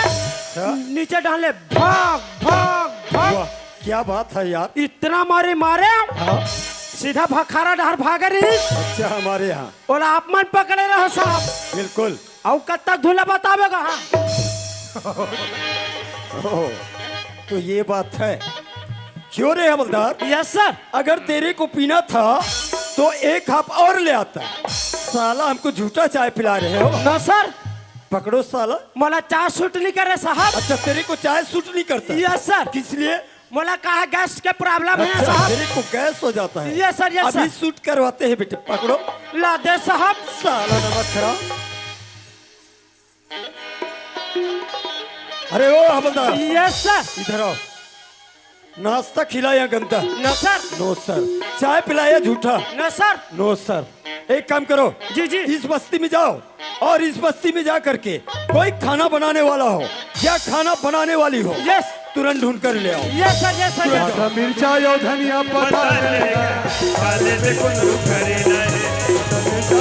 नीचे डाले भाग भाग भाग। वाह, क्या बात है यार। इतना मारे मारे हाँ। सीधा भखारा डहर भागे रही। अच्छा हमारे यहाँ और आप मन पकड़े रहो साहब। बिल्कुल। और कब तक धुला बतावेगा? हाँ। ओ, तो ये बात है। क्यों रे हवलदार, यस सर। अगर तेरे को पीना था तो एक कप और ले आता। साला हमको झूठा चाय पिला रहे हो। नो सर, पकड़ो साला। मोला चाय सूट नहीं करे साहब। अच्छा तेरे को चाय सूट नहीं करता? Yes sir. किस लिए? मोला कहा गैस के प्रॉब्लम है अच्छा साहब। तेरे को गैस हो जाता है। यस सर, यस अभी सर। सूट करवाते हैं बेटे, पकड़ो। ला दे साहब। साला नमक खराब। अरे ओ हवलदार, यस सर। इधर आओ। नाश्ता खिलाया गंदा? No sir. No sir. चाय पिलाया झूठा? No sir. No sir. एक काम करो, जी जी। इस बस्ती में जाओ और इस बस्ती में जा करके कोई खाना बनाने वाला हो या खाना बनाने वाली हो, यस। तुरंत ढूंढ कर ले आओ। Yes sir, yes sir, yes sir. आधा मिर्चा यो धनिया पता मिर्चा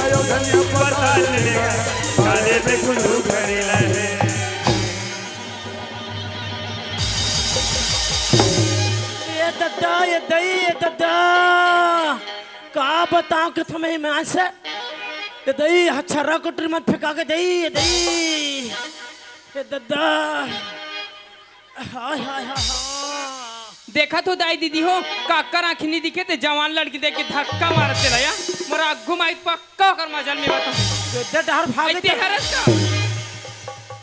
यो धनिया पता ये दद्दा, ये दही, ये दद्दा, कहा बताऊं कि तुम्हें मैं से ये दही हच्छरा कुटर मत फेंका के दही, ये दही, ये दद्दा। हाय हाय हाय हाय। देखा तो दाई दीदी हो काकर आँखी नहीं दिखे ते जवान लड़की देख के धक्का मारते लया मोरा आगू माई पक्का कर मजल में बता ये डर भागे इतने हरस का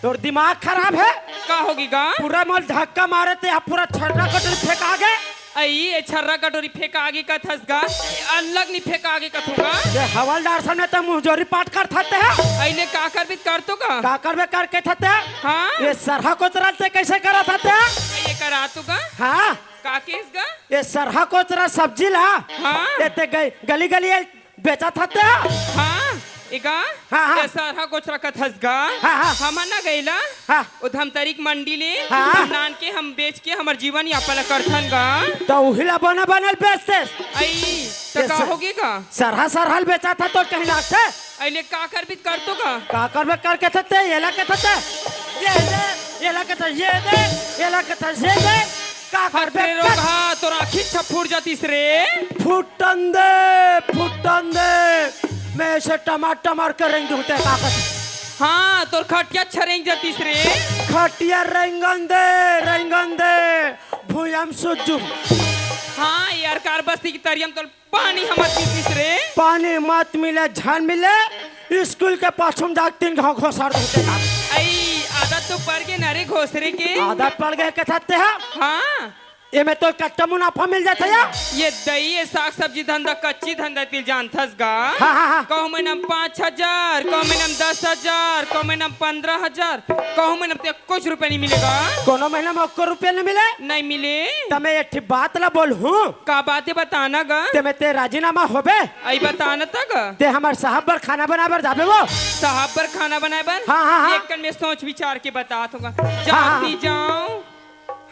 तोर दिमाग खराब है। का होगी गा पूरा मोल धक्का मारे थे, आप पूरा छर्रा कटर फेंका गए। आई ये छर्रा कटोरी फेंका आगे का थस गा अलग नहीं फेंका आगे का थूगा ये हवलदार सामने तो मुंहजोरी पाट कर थाते हैं। आइले का कर भी कर तो का काकर में करके थाते हैं। हाँ ये सरहा कोचरा से कैसे करा थाते हैं? ये करा तो गा हाँ, का केस गा ये सरहा कोचरा सब्जी ला हाँ ये ते गली गली बेचा थाते हैं। हाँ इगा हाँ, हाँ। ये सारा कुछ रखत हस गा हाँ, हाँ। हम ना गईला हाँ। उधम तरीक मंडी ले हाँ। नान के हम बेच के हमर जीवन यापन करथन गा तो उहिला बना बनल बेचते आई ये तो का सर- होगी का सरहा सरहल बेचा था तो कहीं लागते आइले का कर भी कर तो का काकर में करके थाते ये ला के थाते ये दे, ये ला के था ये दे, ये ला के था ये दे, काकर तेरे में रोग हाँ तोरा आँखी छपूर जातीस रे फुटन दे मैं ऐसे टमाटर मार कर रेंग दूंते काकर हाँ तोर खटिया छरेंग जातीस रे खटिया रेंगन दे भूयम सुजू हाँ यार कार बस्ती की तरियम तो पानी हमर पीतीस रे पानी मत मिले झन मिले स्कूल के पाछुम जाग 3 घाव घोसार दूंते काकर आई आदत तो पड़ गए नारे घोसरे के आदत पड़ गए के थाते हैं। हाँ ये में तो कच्चा मुनाफा मिल जाता है। ये दही ये साग सब्जी धंधा कच्ची धंधा तिल जानथस गा हाँ हाँ हाँ। कहूँ महीना 5,000 कहूँ महीना 10,000 कहूँ महीना 15,000 कहूँ महीना ते कुछ रुपए नहीं मिलेगा कोनो महीना में 1 रुपया नहीं मिले नहीं मिले तो मैं एक बात ला बोल हूँ का बातें बताना गा ते में ते राजीनामा होबे आई बताना तक ते हमारे साहब बर खाना बनाबर जाबे वो साहब पर खाना बनाए बन हाँ, हाँ, हाँ। एक कन में सोच विचार के बता दूंगा हाँ। जाती जाऊं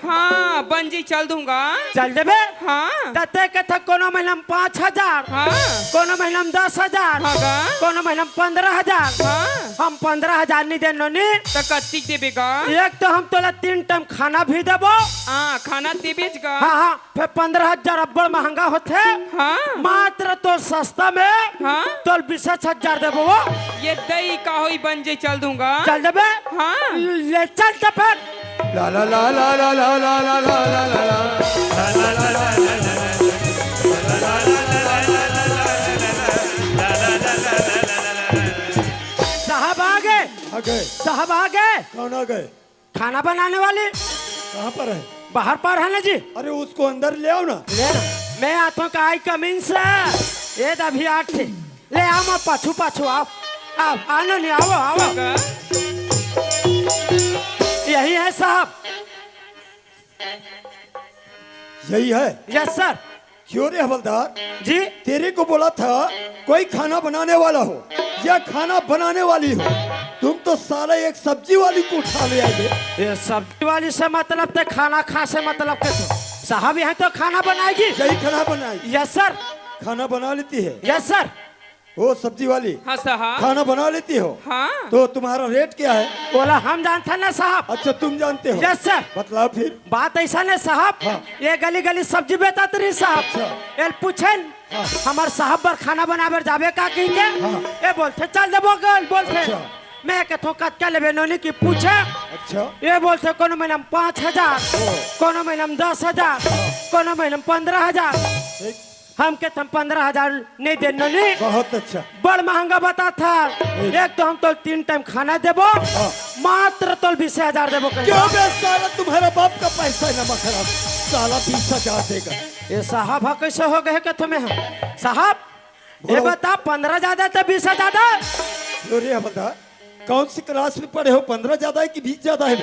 हाँ बन जी चल दूंगा चल देबे हाँ तते के था कोनो महीना में 5,000 हाँ कोनो महीना में 10,000 हाँ गा कोनो महीना में 15,000 हाँ हम 15,000 नहीं देनो नी तो कत्तिक देबेगा एक तो हम तोला 3 टाइम खाना भी देबो हाँ खाना देबेज गा हाँ हाँ फिर 15,000 अब्बड़ महंगा होते हाँ मात्र तो सस्ता में हाँ तो 20,000 देबो वो ये दही का होई बन जे चल दूंगा चल देबे हाँ ले चल तो फिर ला ला ला ला ला ला ला ला ला ला ला साहब आ गए आ गए? साहब आ गए कौन आ गए? खाना बनाने वाली कहाँ पर है? बाहर पर है ना जी अरे उसको अंदर ले आओ ना। ले ना मैं आता हूँ का आई कमीन से ये अभी 8 थे ले आओ मैं पाछू पाछू आओ आओ आनो नहीं आओ आओ गा यही है साहब यही है? यस सर क्यों रे हवलदार, जी तेरे को बोला था कोई खाना बनाने वाला हो या खाना बनाने वाली हो, तुम तो साला एक सब्जी वाली को उठा ले आए। ये सब्जी वाली से मतलब थे, खाना खा से मतलब के थे। साहब यहाँ तो खाना बनाएगी। यही खाना बनाई, यस सर, खाना बना लेती है। Yes sir. वो सब्जी वाली हाँ साहब। खाना बना लेती हो, हाँ तो तुम्हारा रेट क्या है? बोला हम जानते ना साहब। अच्छा तुम जानते हो? Yes sir. बतलाओ फिर। बात ऐसा नहीं साहब, हाँ। ये गली गली सब्जी बेचत रही साहब। अच्छा। ये पूछेन हमार साहब पर खाना बनावे जावे का कहीं के, ये बोलते चल देबो गल बोलते। अच्छा। मैं कहतो कच्चा लेबे नोनी की पूछे, अच्छा ये बोलते कोनो महीना में 5,000, कोनो महीना में 10,000, कोनो महीना में 15,000। ठीक, हम कहते हम 15,000 नहीं दे नोनी, बहुत अच्छा। बड़ महंगा बता था। एक तो हम तो 3 टाइम खाना देबो, मात्र तो 20,000 देबो। क्यों बे साला, तुम्हारा बाप का पैसा है ना खराब, साला 20,000 देगा। ये साहब हा कैसे हो गए कि तुम्हें हम साहब ये बोलो। बता 15 ज्यादा तो 20 ज्यादा। रे बता, कौन सी क्लास में पढ़े हो? 15 ज्यादा है कि 20 ज्यादा है?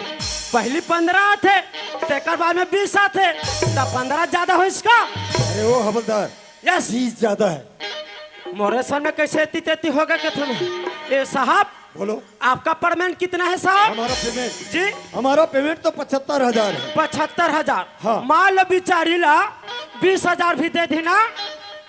पहली 15 थे, तेकर बाद में 20 थे, तब 15 ज्यादा हो इसका। अरे वो हवलदार, यस 20 ज्यादा है। मोरे सामने कैसे इतनी तेती हो गए कि तुम्हें? ये साहब बोलो, आपका पेमेंट कितना है साहब? हमारा पेमेंट, जी हमारा पेमेंट तो 75,000 है। 75,000। हाँ। मान लो बिचारी ला 20,000 भी दे दी ना,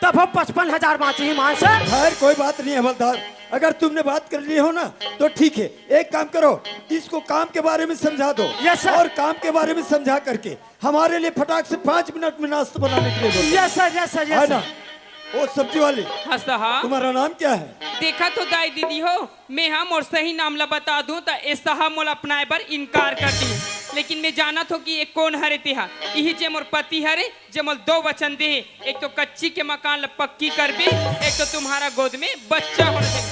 तब हम 55,000 बाँची मान से। खैर कोई बात नहीं हवलदार, अगर तुमने बात कर ली हो ना तो ठीक है। एक काम करो, इसको काम के बारे में समझा दो। Yes sir. और काम के बारे में समझा करके हमारे लिए फटाक से 5 मिनट में नाश्ता बनाने के लिए दो। यस सर, यस सर, है यस ना? सर। वो सब्जी वाली, हाँ साहब। तुम्हारा नाम क्या है? देखा तो दाई दीदी हो, मैं हम और सही नाम ला बता दूं तो ए साहब मोला अपनाए पर इनकार कर दी, लेकिन मैं जाना तो कि ये कौन हरे तेहा। यही जे मोर पति हरे, जे मोल 2 वचन दे, एक तो कच्ची के मकान ला पक्की कर बे, एक तो तुम्हारा गोद में बच्चा होने दे।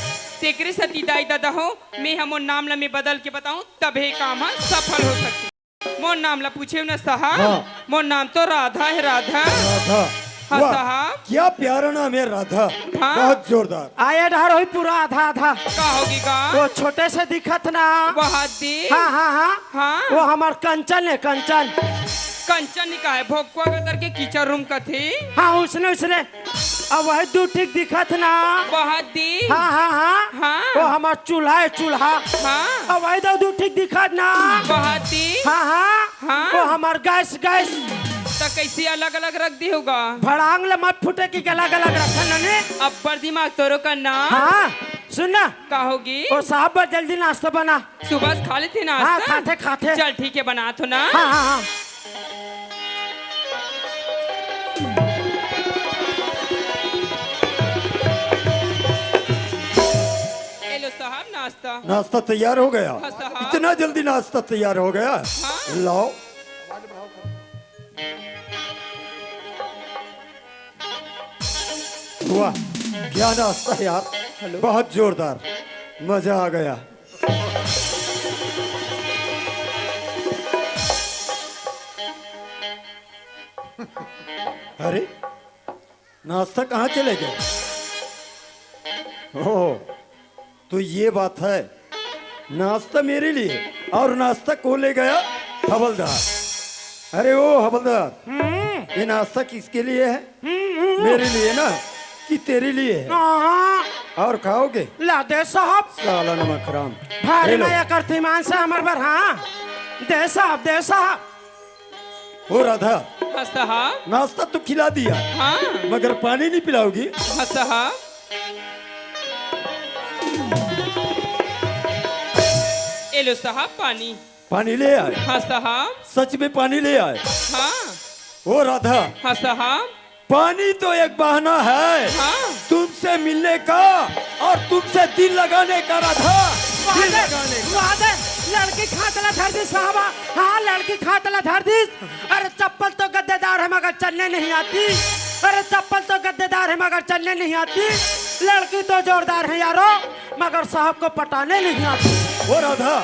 तेकरे सती दाई दादा हो, मैं हमो नाम ला मैं बदल के बताऊं तब ये काम है सफल हो सकती। मोर नाम ला पूछे ना साहब। हाँ। मोर नाम तो राधा है, राधा। राधा। हाँ वाह, साहब। क्या प्यारा नाम है राधा। हाँ। बहुत जोरदार। आया ढार हुई पूरा आधा आधा। का होगी का? वो छोटे से दिखत ना। वहाँ दे। हाँ हाँ हाँ हाँ। वो हमार कंचन है, कंचन। कंचन का है भोकुआ करके किचन रूम का थे। हाँ उसने उसने अब वही 2 ठीक दिखत ना। वहाँ दे। हाँ हाँ हाँ हाँ। वो हमार चूल्हा है, चूल्हा। हाँ। अब वही 2 ठीक दिखत ना। वहाँ दे। हाँ हाँ हाँ। वो हमार गैस गैस। तो कैसे अलग अलग रख दी होगा? भड़ांग ले मत फूटे की अलग अलग रखा ने। अब पर दिमाग तोरो का नाम हाँ सुनना, का होगी? वो साहब बस जल्दी नाश्ता बना। सुबह से खा लेते ना? हाँ खाते खाते। चल ठीक है बना तो ना। हाँ हाँ हाँ ये लो साहब नाश्ता। नाश्ता तैयार हो गया? हाँ साहब। इतना जल्दी नाश्ता तैयार हो गया? हाँ। लाओ। वाह, क्या नाश्ता है यार, बहुत जोरदार, मजा आ गया। अरे नाश्ता कहाँ चले गए? ओह, तो ये बात है, नाश्ता मेरे लिए, और नाश्ता कौन ले गया? हवलदार। अरे ओ हवलदार, ये नाश्ता किसके लिए है? मेरे लिए ना कि तेरे लिए है? हाँ। और खाओगे? ला दे साहब। साला नमक राम। भारी ले लो। माया करती मान से हमारे पर। हाँ दे साहब, दे साहब। ओ राधा, हाँ साहब। नाश्ता तो खिला दिया, हाँ। मगर पानी नहीं पिलाओगी? हाँ साहब। ये लो साहब पानी। पानी ले आए? हाँ साहब। सच में पानी ले आए? हाँ। ओ राधा, हाँ साहब। पानी तो एक बहाना है हाँ। तुमसे मिलने का और तुमसे दिल लगाने का। राधा, दिल लगाने का। वादे लड़की खातला धर दी साहबा। हाँ लड़की खातला धर दी। अरे चप्पल तो गद्देदार है मगर चलने नहीं आती। अरे चप्पल तो गद्देदार है मगर चलने नहीं आती। लड़की तो जोरदार है यारो, मगर साहब को पटाने नहीं आती। ओ राधा,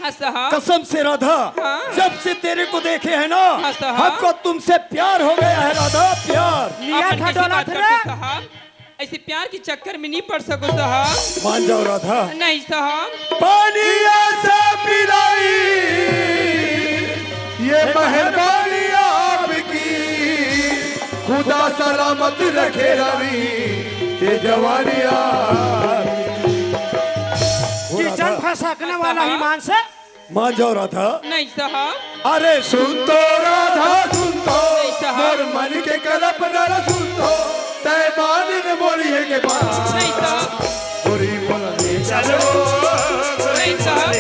हाँ साहब। कसम से राधा, हाँ। जब से तेरे को देखे है ना, हाँ साहब। हमको तुमसे प्यार हो गया है राधा, प्यार। लिया अपन था कैसी डोला बात थे करते साहब? ऐसे प्यार के चक्कर में नहीं पड़ सको साहब। मान जाओ राधा। नहीं साहब। पानी ऐसा पिलाई, ये मेहरबानी आपकी, खुदा सलामत रखे रवि ये जवानिया किचन फंसकने वाला ईमान से मान जाओ राधा। नहीं साहब, अरे सुन तो राधा सुन तो नहीं साहब। मोर मन के कल्पना सुन तो तय मान न मोरिए के पास नहीं साहब, गोरी बोलने चलो नहीं साहब,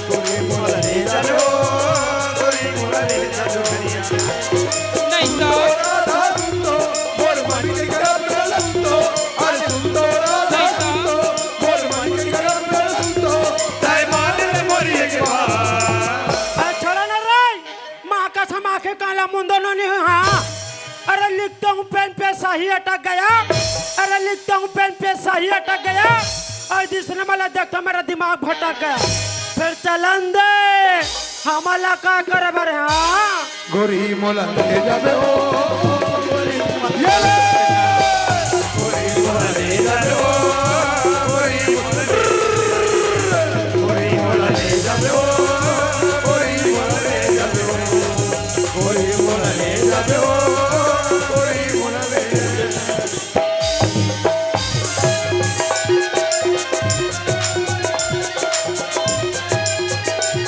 गोरी बोलने चलो गोरी बोलने चलो नहीं साहब, राधा सुन तो मोर मन के कल्पना सुन तो अरे सुन तो राधा सुन तो मोर मन के कल्पना सुन तो तय मान न मोरिए के पास छोड़ा ना रे माँ का समा के काला मुंडो नहीं हाँ। अरे लिखता हूँ पेन पे सही अटक गया, अरे लिखता हूँ पेन पे सही अटक गया और जिसने मला देखता मेरा दिमाग भटक गया। फिर चलन दे हमारा का करे बरे हाँ। गोरी मोला ले जाबे हो ये ले गोरी मोला ले जाबे हो गोरी मोला ले जाबे हो गोरी मोला ले जाबे हो गोरी मोला ले जाबे हो गोरी मोला ले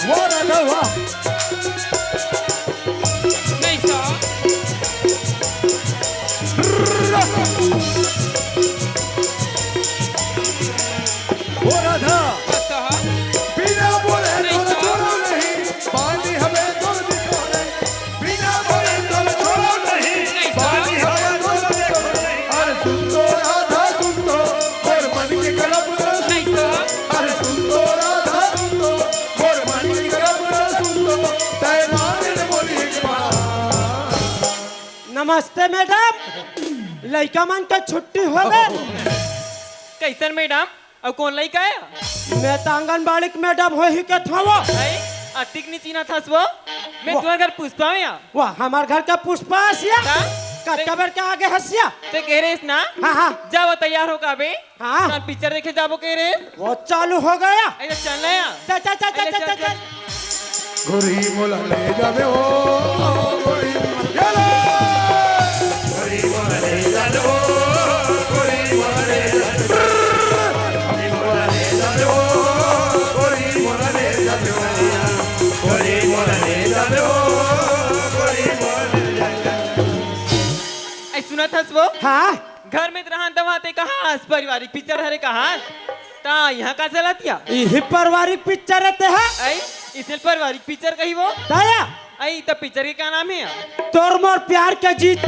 वो राधा वाह। नहीं साहब, वो राधा साहब, बिना बोले नहीं तो साहब। छोड़ो नहीं पानी हमें तो दिखो नहीं बिना बोले तो छोड़ो नहीं पानी हमें तो दिखो नहीं अरे सुन तो राधा सुन तो और मन के कल्पना सुन नहीं साहब, अरे सुन तो राधा सुन तो और मन की कल्पना सुन तो तय मान न बोली एक बार नमस्ते मैडम, लड़का मन का छुट्टी हो गए। कैसन मैडम अब कौन लड़का है मैं तो आंगनबाड़ी की मैडम हो ही के था वो। आई अतिक नहीं चीना था वो मैं तुम्हारे घर पुष्पा में आ वाह हमारे घर का पुष्पा हसिया हाँ? कटकबर के आगे हसिया। ते कह रहे ना हाँ हाँ जाओ तैयार हो का बे हाँ। कल पिक्चर देखे जाबो कह रहे वो चालू हो गया। ऐसा चल रहे हैं चल चल चल चल चल चल। गोरी मोला ले जाबे हो गोरी ये ले गोरी मोला ले जाबे हो गोरी मोला ले जाबे हो गोरी मोला ले जाबे हो गोरी मोला ले जाबे हो गोरी मोला ले जाबे हो गोरी मोला ले जाबे हो ऐ सुना था वो हाँ घर में रहा दवाते कहाँ पारिवारिक पिक्चर हरे कहाँ ता यहाँ का चला दिया यही पारिवारिक पिक्चर रहते हैं। आई इसलिए पारिवारिक पिक्चर कही वो दया आई तब पिक्चर के क्या नाम है तोर मोर प्यार के जीत।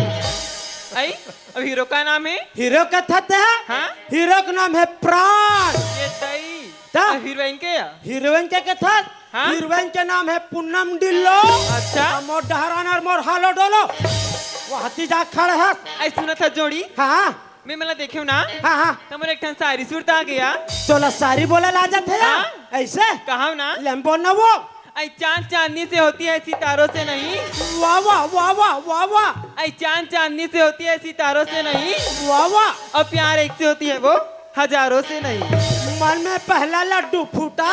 आई अब हीरो का नाम है हीरो का थते है हाँ? हीरो का नाम है प्राण। ये तई ता? हीरोइन के या हीरोइन के था हाँ? हीरोइन के नाम है पूनम डिल्लो। अच्छा। और मोर डहरान और मोर हालो डोलो वो हाथी जा खड़े है। ऐ सुना था जोड़ी हाँ मैं मतलब देखे ना हाँ हाँ तमरे एक ठन सारी सूरत आ गया तोला सारी बोला ला जाते है हाँ? ऐसे कहा ना लंबो न वो ऐ चांद चांदनी से होती है सितारों से नहीं वाह वाह वाह वाह वाह वाह ऐ चांद चांदनी से होती है सितारों से नहीं वाह वाह। और प्यार एक से होती है वो हजारों से नहीं मन में पहला लड्डू फूटा।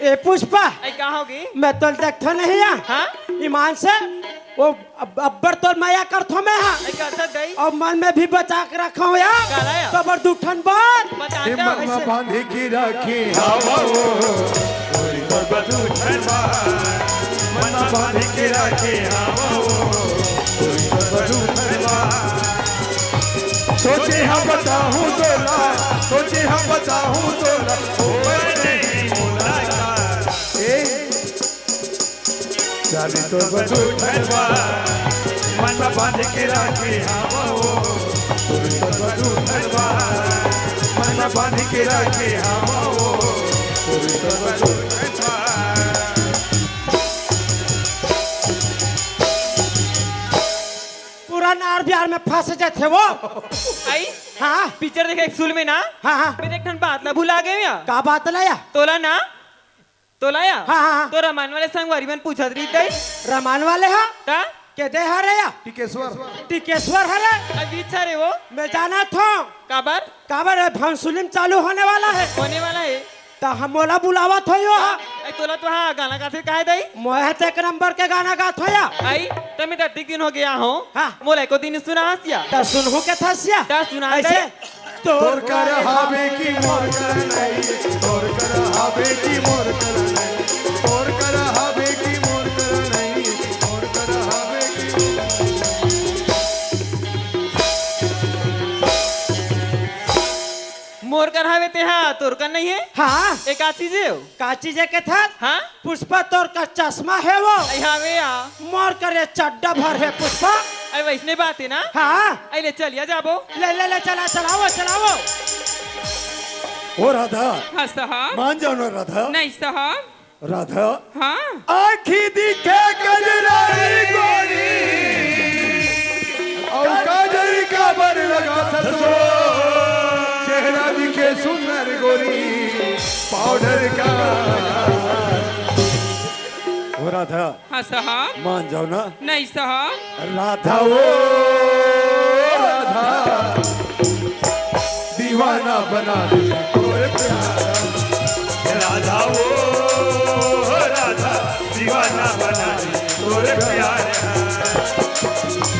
ए पुष्पा ऐ कहा होगी मैं तो देखता नहीं है हाँ ईमान से वो अब्बर तो माया करथो मैं हाँ ऐ कैसा गई और मन में भी बचा के रखा हूँ यार काला या? कबर दूठन बात बता हिम्मत दो में बांधी की राखी हवा हो गोरी तो बदू ठरवा मन में बांधी की राखी हवा हो गोरी तो बदू ठरवा सोचे हम बताऊं तोला सोचे हम बताऊं तोला ओ नहीं मुलाकात जानी तो बदू ठरवा मन में बांधी की राखी हवा हो गोरी तो बदू ठरवा मन में बांधी की राखी हवा हो गोरी तो बदू ठरवा पूरा नार बिहार में फंस जाते वो। आई हाँ पिक्चर देखे एक सुल में ना हाँ हाँ मैं एक ठन बात ना भुला गए या का बात लाया तोला ना तोला या हाँ हाँ हाँ तो रमान वाले संग वारीमन पूछत रही थी रमान वाले हाँ ता के दे हरे या टिकेश्वर टिकेश्वर हरे अभी अच्छा रे वो मैं जाना था काबर काबर है भंसुलिम चालू होने वाला है होने वाला है तो हम मोला बुलावत हो यो आई तोला तो हाँ गाना गाते काहे दई मोहे तो एक नंबर के गाना गात हो या आई तमे तो अधिक दिन हो गया हो हाँ। मोला को दिन सुना हसिया तो सुनहु के थसिया ता सुना ऐसे दे तोर कर हावे की मोर कर नहीं तोर कर हावे की मोर कर नहीं तोर कर हावे की मोर कर नहीं तोर कर हावे की मोर कर हवे ते हाँ तोर कर नहीं है हाँ एक आती जे का चीज के था हाँ पुष्पा तोर का चश्मा है वो आई हवे आ मोर करे चड्डा भर है पुष्पा आई वैसने बात है ना हाँ आई ले चलिया जाबो ले ले ले चला चलाओ चलाओ ओ राधा हाँ साहब मान जाओ ना राधा नहीं साहब राधा हाँ आँखी दिखे कजरारी गोरी और काजल का बर लगा ससो चेहरा दिखे सुंदर गोरी पाउडर का ओ राधा हाँ साहब मान जाओ ना नहीं साहब राधा ओ राधा दीवाना बना दे तोरे प्यारा राधा वो राधा दीवाना बना दे तोरे प्यार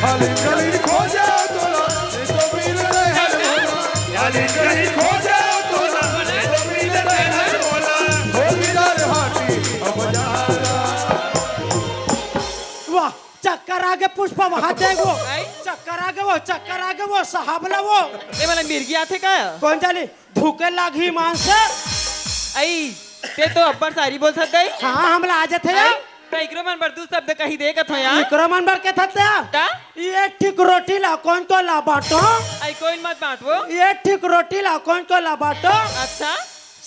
खाली गली खोजा तोला ये तो मिल रहे हर मोला यानी कहीं खो जाओ तो ना तो मिल रहे बोला हो गिरार हाटी अब जा वाह चक्कर आगे पुष्पा वहां देखो आई? चक्कर आगे वो साहबला वो ए वाला मिर्गी आथे का कौन जानी धुके लागी मान से आई ते तो अब्बर सारी बोल सकते हाँ हमला आ जाते यार इकरो मन बर्दू शब्द कही दे कथो यार विक्रमन बर के थते ता ये ठीक रोटी ला कौन को ला बाटो आई कोई मत बांटवो ये ठीक रोटी ला कौन को ला बाटो अच्छा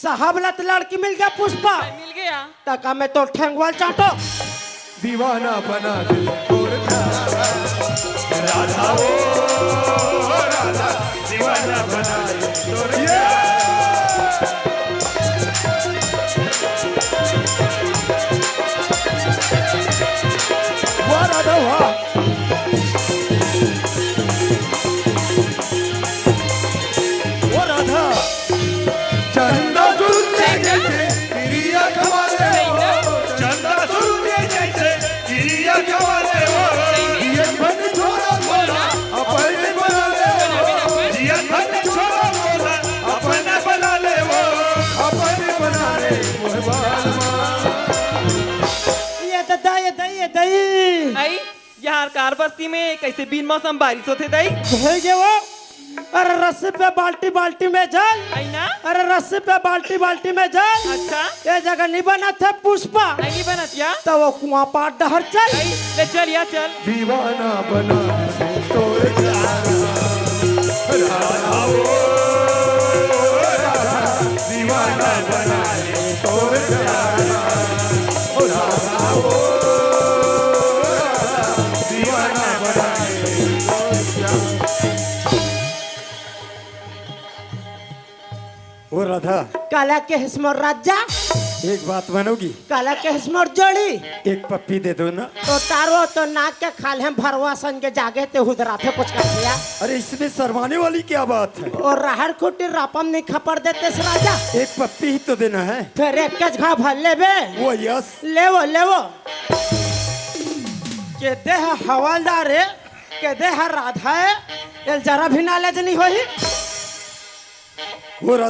साहबला तो लड़की मिल गया पुष्पा आई मिल गया तका में तो ठेंगवाल चाटो दीवाना बना दे तोरे प्यारा राधा वो राधा दीवाना बना दे तोरे वाह राधा वाह ओ राधा चंदा सुनते जैसे प्रिया कमाले चंदा सुरुजे जैसे गिरिया कवाले वो ये बन छोड़ा बोला अपने बना ले जिया धन छोड़ा बोला अपना बना ले वो अपने बना ले मोहबान ये दई आई यार कार बस्ती में कैसे बिन मौसम बारिश होते दई हो गए वो अरे रस्सी पे बाल्टी बाल्टी में जल आई ना अरे रस्सी पे बाल्टी बाल्टी में जल अच्छा ये जगह नहीं बना था पुष्पा आई नहीं बनत या तो वो कुआं पार डहर चल आई ले चल या चल दीवाना बना दे तोरे प्यारा राधा वो राधा दीवाना बना दे तोरे प्यारा ओ राधा वो राधा दीवाना बना दे तोरे प्यारा ओ राधा काला के हिस्मोर राजा एक बात मानोगी काला के हिस्मोर जोड़ी एक पप्पी दे दो ना तो तारो तो नाक के खाल हम भरवा सन के जागे ते हुदरा थे कुछ कर दिया अरे इसमें शर्माने वाली क्या बात है और राहर खुटी रापम नहीं खपड़ देते से राजा एक पप्पी ही तो देना है फिर एक कच घा भर ले बे वो यस ले वो के दे है हवालदार है के दे है राधा है ये जरा भी नालेज नहीं होई वो राधा